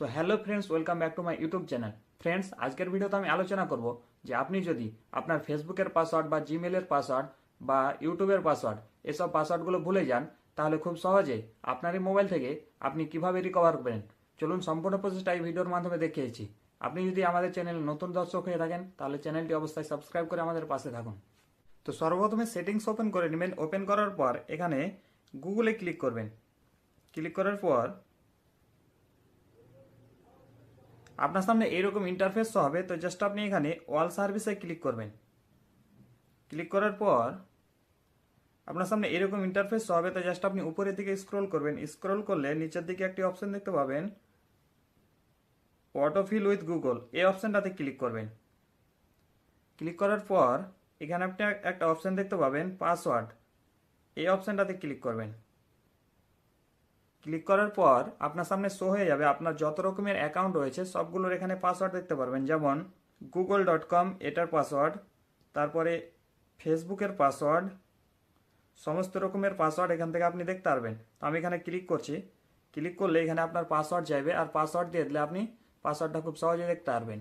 তো hello friends, welcome back to my YouTube channel. Friends, আজকের ভিডিওতে আমি আলোচনা করব যে আপনি যদি আপনার ফেসবুকের পাসওয়ার্ড বা জিমেলের পাসওয়ার্ড বা ইউটিউবের পাসওয়ার্ড এসব পাসওয়ার্ডগুলো ভুলে যান, তাহলে খুব সহজেই আপনার এই মোবাইল থেকে আপনি কিভাবে রিকভার করবেন চলুন সম্পূর্ণ প্রসেসটা এই ভিডিওর মাধ্যমে দেখিয়েছি। আপনি যদি আমাদের চ্যানেলে নতুন দর্শক হয়ে থাকেন তাহলে চ্যানেলটি অবশ্যই সাবস্ক্রাইব করে আমাদের পাশে থাকুন। তো সর্বপ্রথমে সেটিংস ওপেন করে নেবেন। ওপেন করার পর এখানে গুগলে ক্লিক করবেন। ক্লিক করার পর আপনার সামনে এইরকম ইন্টারফেস হবে। তো জাস্ট আপনি এখানে অল সার্ভিসে ক্লিক করবেন। ক্লিক করার পর আপনার সামনে এরকম ইন্টারফেস হবে। তো জাস্ট আপনি উপরের দিকে স্ক্রল করবেন। স্ক্রল করলে নিচের দিকে একটি অপশন দেখতে পাবেন, অটোফিল উইথ গুগল। এই অপশনটাতে ক্লিক করবেন। ক্লিক করার পর এখানে আপনি একটা অপশন দেখতে পাবেন, পাসওয়ার্ড। এই অপশনটাতে ক্লিক করবেন। ক্লিক করার পর আপনার সামনে শো হয়ে যাবে আপনার যত রকমের অ্যাকাউন্ট রয়েছে সবগুলোর এখানে পাসওয়ার্ড দেখতে পারবেন। যেমন google.com এটার পাসওয়ার্ড, তারপরে ফেসবুকের পাসওয়ার্ড, সমস্ত রকমের পাসওয়ার্ড এখান থেকে আপনি দেখতে পারবেন। তো আমি এখানে ক্লিক করছি। ক্লিক করলে এখানে আপনার পাসওয়ার্ড চাইবে, আর পাসওয়ার্ড দিয়ে দিলে আপনি পাসওয়ার্ডটা খুব সহজে দেখতে পারবেন।